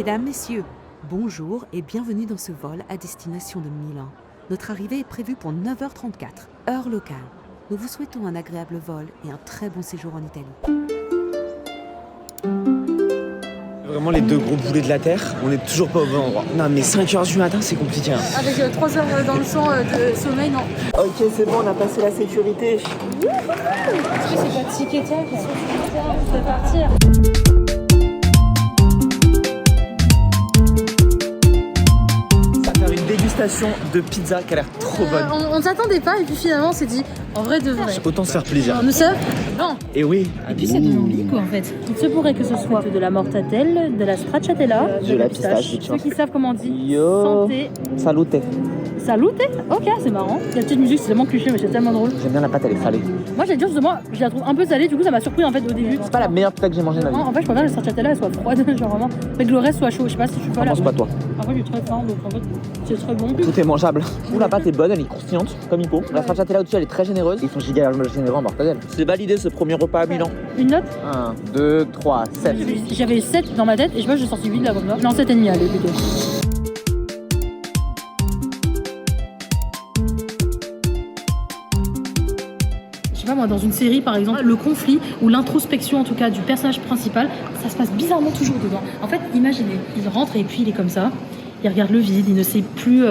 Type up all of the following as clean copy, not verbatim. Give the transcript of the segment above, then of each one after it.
Mesdames, Messieurs, bonjour et bienvenue dans ce vol à destination de Milan. Notre arrivée est prévue pour 9h34, heure locale. Nous vous souhaitons un agréable vol et un très bon séjour en Italie. Vraiment les deux gros boulets de la terre, on n'est toujours pas au bon endroit. Non mais 5h du matin c'est compliqué. Hein. Avec 3 heures dans le sang de sommeil, non. Ok c'est bon, on a passé la sécurité. Est-ce que c'est pas tic et tac? On peut partir. Dégustation de pizza qui a l'air trop bonne. On ne s'attendait pas et puis finalement on s'est dit en vrai de vrai. Autant se faire plaisir. Nous sommes blancs. Et oui. Et puis ça donne envie quoi en fait. Il se pourrait que ce soit de la mortadelle, de la stracciatella, de la pistache. Ceux qui savent comment on dit. Yo. Santé. Salute. Salute. Ok, c'est marrant. La petite musique c'est tellement cliché mais c'est tellement drôle. J'aime bien la pâte, elle est salée. Moi j'ai dit justement, je la trouve un peu salée, du coup ça m'a surpris en fait au début. C'est pas la meilleure pizza que j'ai mangée de ma vie. Non, en fait je préfère que la stracciatella elle soit froide, genre vraiment. Mais que le reste soit chaud, je sais pas si je suis pas là. Pense pas toi. Après j'ai très faim donc en fait c'est très bon. Tout est mangeable. Ouh, la pâte est bonne, elle est croustillante, comme il faut. La stracciatella au-dessus, elle est très généreuse. Ils sont giga généreux en mortadelle. C'est validé ce premier repas à Milan. Une note 1, 2, 3, 7. J'avais 7 dans ma tête et je vois que j'ai sorti 8 là comme ça. Non, 7,5 allez plutôt. Je sais pas moi, dans une série par exemple, le conflit ou l'introspection en tout cas du personnage principal, ça se passe bizarrement toujours dedans. En fait, imaginez, il rentre et puis il est comme ça. Il regarde le vide, il ne sait plus,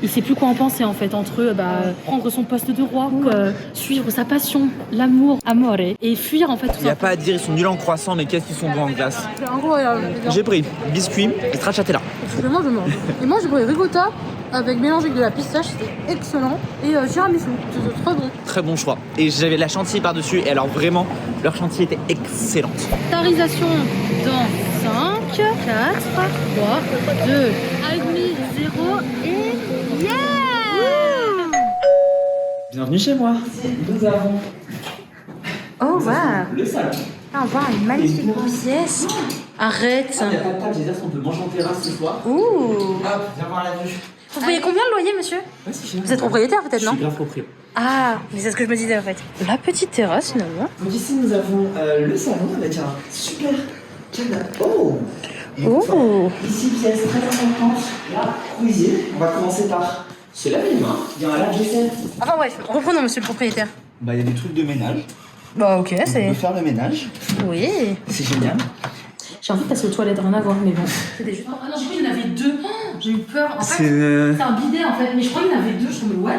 il sait plus quoi en penser en fait entre eux, prendre son poste de roi ou suivre sa passion, l'amour, amore, et fuir en fait tout ça. Il n'y a pas à dire, ils sont nuls en croissant, mais qu'est-ce qu'ils sont bons en glace. C'est incroyable. J'ai pris biscuit et stracciatella. Je mange. Et moi j'ai pris ricotta avec mélangé avec de la pistache, c'était excellent. Et tiramisu, c'était très bon. Très bon choix. Et j'avais la chantilly par-dessus, et alors vraiment, leur chantilly était excellente. Tarisation dans 5, 4, 3, 2, 1,5, 0 et yeah! Bienvenue chez moi. Nous avons Oh wow! le salon. Ah, on voit une magnifique pièce. Arrête! Il n'y a pas de table, j'ai dit qu'on peut manger en terrasse ce soir. Ouh! Hop, viens voir la vue. Vous payez combien le loyer, monsieur? Ouais, c'est cher. Vous êtes propriétaire peut-être, non? Je suis grave propriétaire. Ah, mais c'est ce que je me disais en fait. La petite terrasse finalement. Donc ici nous avons le salon avec un super canapé. Oh! Oh! Ici pièce très importante, la cuisine. On va commencer par se laver les mains. Il y a un lave-vaisselle. Enfin bref, reprenons monsieur le propriétaire. Bah il y a des trucs de ménage. Bah ok, On peut faire le ménage. Oui. C'est génial. J'ai envie de passer aux toilettes, rien à voir, mais bon. C'était juste... Ah non, j'ai cru qu'il y en avait deux. Oh, j'ai eu peur. En fait, c'est un bidet en fait, mais je crois qu'il y en avait deux, je me what?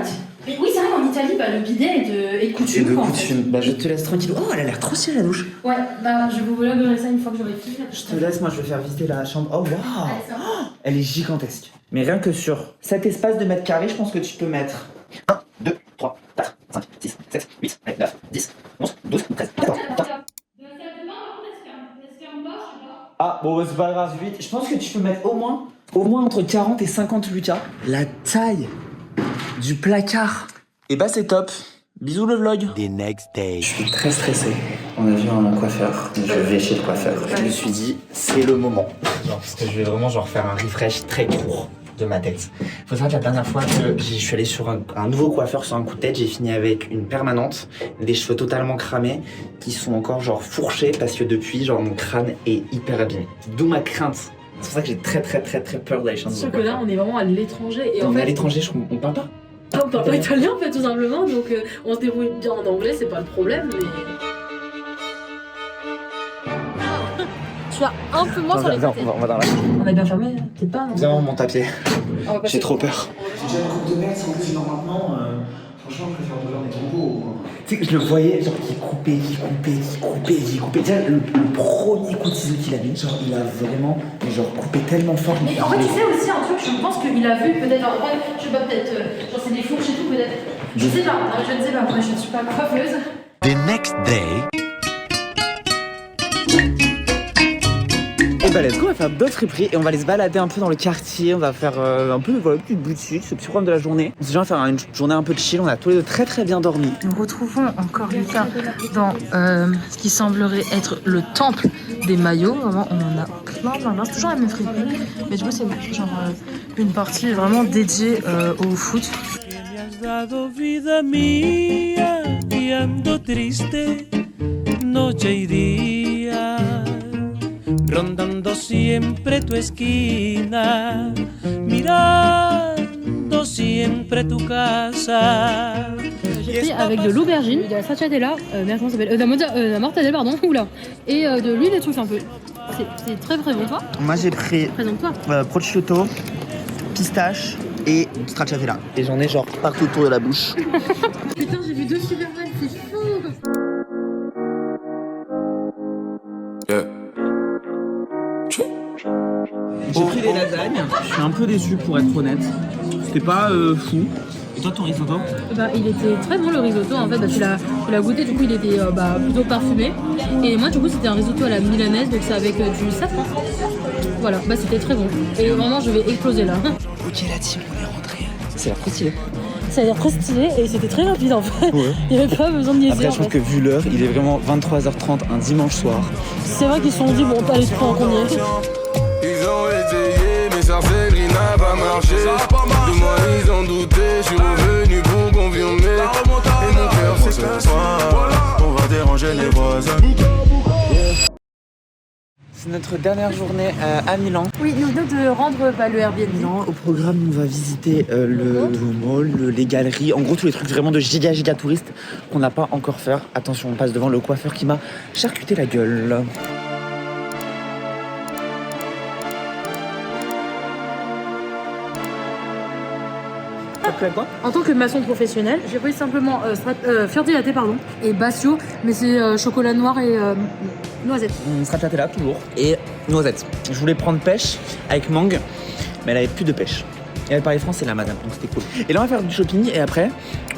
Mais oui, c'est vrai qu'en Italie, le bidet est de coutume. Et de quoi, en coutume. fait. Bah je te laisse tranquille. Oh, elle a l'air trop stylée la douche. Ouais, bah je vous vloggerai ça une fois que j'aurai fini. Je te laisse, moi je vais faire visiter la chambre. Oh waouh! Elle est gigantesque. Mais rien que sur cet espace de mètres carrés, je pense que tu peux mettre 1, 2, 3, 4, 5, 6, 7, 8, 9, 10, 11, 12, 13, 14, 15. Ah bon, c'est pas grave, vite. Je pense que tu peux mettre au moins entre 40 et 50 Lucas. La taille du placard. Et bah c'est top. Bisous le vlog. The next day. Je suis très stressé. On a vu un coiffeur. Je vais chez le coiffeur. Je me suis dit, c'est le moment. Genre, parce que je vais vraiment faire un refresh très court de ma tête. Faut savoir que la dernière fois que je suis allé sur un nouveau coiffeur sur un coup de tête, j'ai fini avec une permanente, des cheveux totalement cramés, qui sont encore fourchés parce que depuis, mon crâne est hyper abîmé. D'où ma crainte. C'est pour ça que j'ai très peur d'aller chez un nouveau Sauf que coiffeur. là, on est vraiment à l'étranger. Et On en est à fait, l'étranger, on parle pas. on parle pas italien en fait, tout simplement. Donc on se débrouille bien en anglais, c'est pas le problème. Mais. Tu as un peu moins sur les côtés. On va dans la... On a bien fermé, peut-être pas. Viens, on monte à pied. On va passer. J'ai trop peur. J'ai déjà une coupe de merde, sans plus maintenant. Franchement, je préfère devenir des robots. Tu sais, je le voyais, qui coupait. Déjà, le premier coup de ciseau qu'il a mis, il a vraiment, coupé tellement fort. Mais en fait, tu sais aussi un truc, je pense qu'il a vu peut-être, en vrai, je sais pas, peut-être, c'est des fourches et tout, peut-être. Je sais pas, je ne sais pas, après, je ne suis pas coiffeuse. The next day. Et bah let's go, on va faire d'autres friperies et on va aller se balader un peu dans le quartier, on va faire un peu une petite boutique, ce petit programme de la journée. On s'est déjà faire une journée un peu de chill, on a tous les deux très bien dormi. Nous retrouvons encore Lucas dans ce qui semblerait être le temple des maillots. Vraiment, on en a plein. C'est toujours la même friperie, mais du coup, c'est une partie vraiment dédiée au foot. Rondando siempre tu esquina, mirando siempre tu casa. J'ai pris avec de l'aubergine, de la stracciatella, merde comment ça s'appelle, la mortadelle pardon, oula, et de l'huile et truffe un peu. C'est très très bon. Toi, Moi j'ai pris présente-toi. prosciutto, pistache et stracciatella. Et j'en ai genre partout autour de la bouche. Putain, j'ai vu 2 Superman, c'est fou. J'ai pris les lasagnes, je suis un peu déçu pour être honnête. C'était pas fou. Et toi ton risotto? Bah, il était très bon le risotto en fait, bah, tu l'as goûté, du coup il était plutôt parfumé. Et moi du coup c'était un risotto à la milanaise, donc c'est avec du safran. Voilà, bah c'était très bon. Et vraiment je vais exploser là. Ok la team, on est rentré. C'est l'air trop stylé. Ça a l'air très stylé et c'était très rapide en fait. Ouais. Il n'y avait pas besoin de niaiser. Après je trouve que vu l'heure, il est vraiment 23h30 un dimanche soir. C'est vrai qu'ils se sont dit bon allez prends qu'on y est. Ils ont essayé, mais ça fait gris n'a pas marché. De moi ils ont douté, je suis revenu pour confirmer. Et mon cœur c'est ce soir, on va déranger les voisins. C'est notre dernière journée à Milan. Oui, nous venons de rendre le Airbnb. Milan, au programme, on va visiter le mall, les galeries, en gros tous les trucs vraiment de giga touristes qu'on n'a pas encore fait. Attention, on passe devant le coiffeur qui m'a charcuté la gueule. Quoi? En tant que maçon professionnel, j'ai pris simplement Fiordi Latte pardon, et Bassio, mais c'est chocolat noir et noisette. Stracciatella toujours. Et noisette. Je voulais prendre pêche avec mangue, mais elle avait plus de pêche. Et elle parlait français la madame, donc c'était cool. Et là on va faire du shopping et après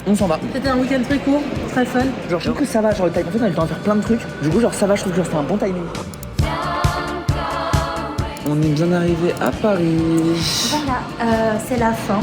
on s'en va. C'était un week-end très court, très fun. Genre je trouve que ça va, genre le timing, en fait on a eu le temps de faire plein de trucs. Du coup genre ça va, je trouve que c'était un bon timing. On est bien arrivé à Paris. Voilà, c'est la fin.